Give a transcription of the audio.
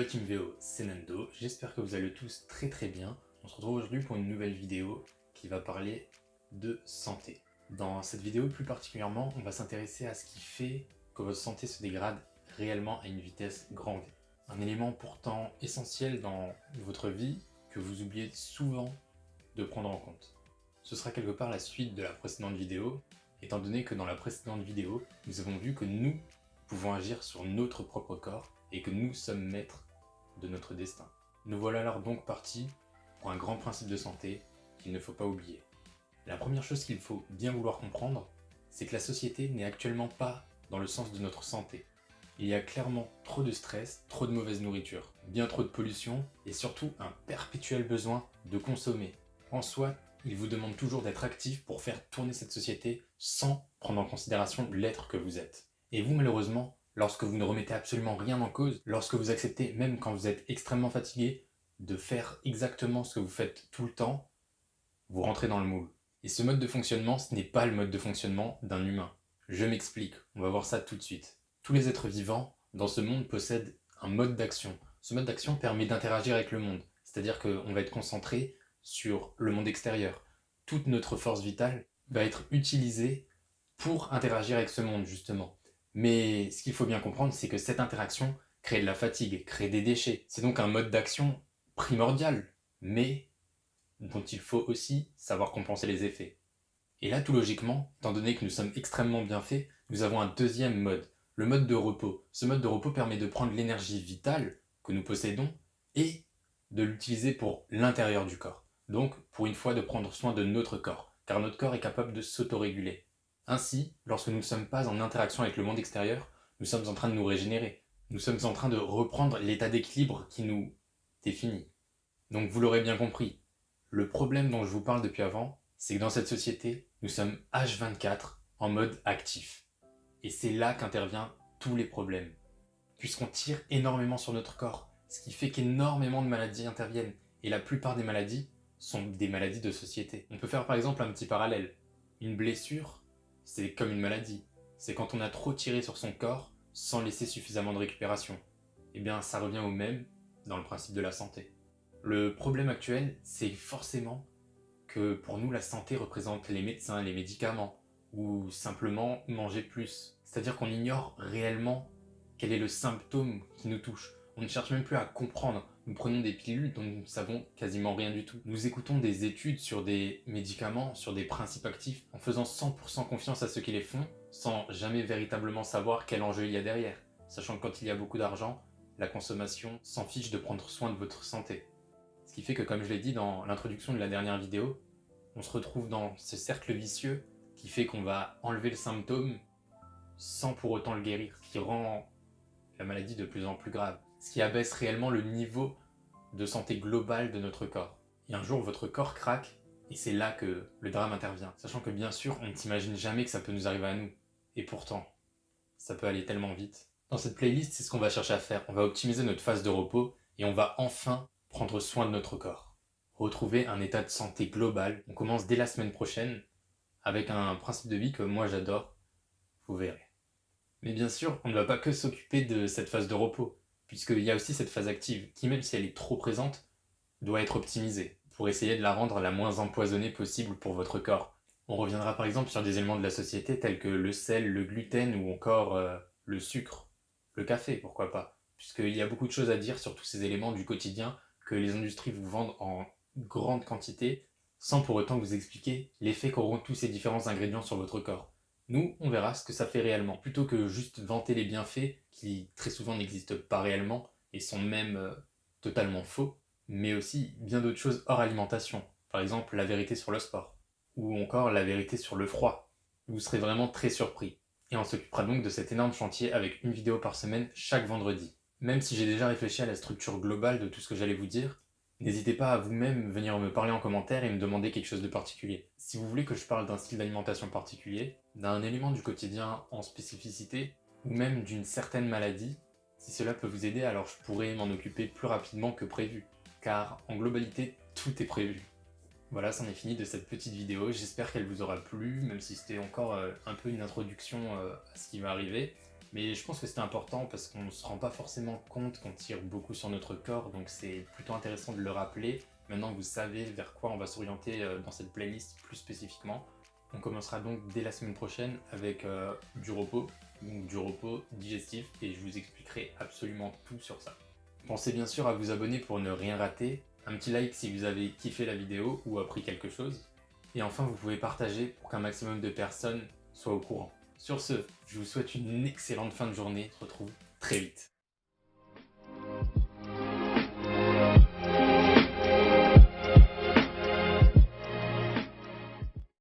Team VO, c'est Nando, j'espère que vous allez tous très bien. On se retrouve aujourd'hui pour une nouvelle vidéo qui va parler de santé. Dans cette vidéo plus particulièrement, on va s'intéresser à ce qui fait que votre santé se dégrade réellement à une vitesse grand V. Un élément pourtant essentiel dans votre vie que vous oubliez souvent de prendre en compte. Ce sera quelque part la suite de la précédente vidéo, étant donné que dans la précédente vidéo, nous avons vu que nous pouvons agir sur notre propre corps et que nous sommes maîtres de notre destin. Nous voilà alors donc partis pour un grand principe de santé qu'il ne faut pas oublier. La première chose qu'il faut bien vouloir comprendre, c'est que la société n'est actuellement pas dans le sens de notre santé. Il y a clairement trop de stress, trop de mauvaise nourriture, bien trop de pollution et surtout un perpétuel besoin de consommer. En soi, il vous demande toujours d'être actif pour faire tourner cette société sans prendre en considération l'être que vous êtes. Et vous, malheureusement, lorsque vous ne remettez absolument rien en cause, lorsque vous acceptez, même quand vous êtes extrêmement fatigué, de faire exactement ce que vous faites tout le temps, vous rentrez dans le moule. Et ce mode de fonctionnement, ce n'est pas le mode de fonctionnement d'un humain. Je m'explique, on va voir ça tout de suite. Tous les êtres vivants, dans ce monde, possèdent un mode d'action. Ce mode d'action permet d'interagir avec le monde, c'est-à-dire qu'on va être concentré sur le monde extérieur. Toute notre force vitale va être utilisée pour interagir avec ce monde, justement. Mais ce qu'il faut bien comprendre, c'est que cette interaction crée de la fatigue, crée des déchets. C'est donc un mode d'action primordial, mais dont il faut aussi savoir compenser les effets. Et là, tout logiquement, étant donné que nous sommes extrêmement bien faits, nous avons un deuxième mode, le mode de repos. Ce mode de repos permet de prendre l'énergie vitale que nous possédons et de l'utiliser pour l'intérieur du corps. Donc, pour une fois, de prendre soin de notre corps, car notre corps est capable de s'autoréguler. Ainsi, lorsque nous ne sommes pas en interaction avec le monde extérieur, nous sommes en train de nous régénérer. Nous sommes en train de reprendre l'état d'équilibre qui nous définit. Donc vous l'aurez bien compris, le problème dont je vous parle depuis avant, c'est que dans cette société, nous sommes H24 en mode actif. Et c'est là qu'interviennent tous les problèmes. Puisqu'on tire énormément sur notre corps, ce qui fait qu'énormément de maladies interviennent. Et la plupart des maladies sont des maladies de société. On peut faire par exemple un petit parallèle. Une blessure, c'est comme une maladie. C'est quand on a trop tiré sur son corps sans laisser suffisamment de récupération. Eh bien, ça revient au même dans le principe de la santé. Le problème actuel, c'est forcément que pour nous, la santé représente les médecins, les médicaments, ou simplement manger plus. C'est-à-dire qu'on ignore réellement quel est le symptôme qui nous touche. On ne cherche même plus à comprendre. Nous prenons des pilules dont nous ne savons quasiment rien du tout. Nous écoutons des études sur des médicaments, sur des principes actifs, en faisant 100% confiance à ceux qui les font, sans jamais véritablement savoir quel enjeu il y a derrière. Sachant que quand il y a beaucoup d'argent, la consommation s'en fiche de prendre soin de votre santé. Ce qui fait que, comme je l'ai dit dans l'introduction de la dernière vidéo, on se retrouve dans ce cercle vicieux qui fait qu'on va enlever le symptôme sans pour autant le guérir, ce qui rend la maladie de plus en plus grave, ce qui abaisse réellement le niveau de santé globale de notre corps. Et un jour, votre corps craque, et c'est là que le drame intervient. Sachant que bien sûr, on ne s'imagine jamais que ça peut nous arriver à nous. Et pourtant, ça peut aller tellement vite. Dans cette playlist, c'est ce qu'on va chercher à faire. On va optimiser notre phase de repos, et on va enfin prendre soin de notre corps. Retrouver un état de santé global. On commence dès la semaine prochaine, avec un principe de vie que moi j'adore, vous verrez. Mais bien sûr, on ne va pas que s'occuper de cette phase de repos, puisqu'il y a aussi cette phase active, qui même si elle est trop présente, doit être optimisée, pour essayer de la rendre la moins empoisonnée possible pour votre corps. On reviendra par exemple sur des éléments de la société tels que le sel, le gluten ou encore le sucre, le café, pourquoi pas, puisqu'il y a beaucoup de choses à dire sur tous ces éléments du quotidien que les industries vous vendent en grande quantité, sans pour autant vous expliquer l'effet qu'auront tous ces différents ingrédients sur votre corps. Nous, on verra ce que ça fait réellement, plutôt que juste vanter les bienfaits qui très souvent n'existent pas réellement et sont même totalement faux, mais aussi bien d'autres choses hors alimentation, par exemple la vérité sur le sport, ou encore la vérité sur le froid. Vous serez vraiment très surpris. Et on s'occupera donc de cet énorme chantier avec une vidéo par semaine chaque vendredi. Même si j'ai déjà réfléchi à la structure globale de tout ce que j'allais vous dire, n'hésitez pas à vous-même venir me parler en commentaire et me demander quelque chose de particulier. Si vous voulez que je parle d'un style d'alimentation particulier, d'un élément du quotidien en spécificité, ou même d'une certaine maladie, si cela peut vous aider, alors je pourrais m'en occuper plus rapidement que prévu, car en globalité, tout est prévu. Voilà, c'en est fini de cette petite vidéo, j'espère qu'elle vous aura plu, même si c'était encore un peu une introduction à ce qui va arriver. Mais je pense que c'est important parce qu'on ne se rend pas forcément compte qu'on tire beaucoup sur notre corps, donc c'est plutôt intéressant de le rappeler. Maintenant que vous savez vers quoi on va s'orienter dans cette playlist plus spécifiquement, on commencera donc dès la semaine prochaine avec du repos, donc du repos digestif, et je vous expliquerai absolument tout sur ça. Pensez bien sûr à vous abonner pour ne rien rater, un petit like si vous avez kiffé la vidéo ou appris quelque chose, et enfin vous pouvez partager pour qu'un maximum de personnes soient au courant. Sur ce, je vous souhaite une excellente fin de journée, on se retrouve très vite.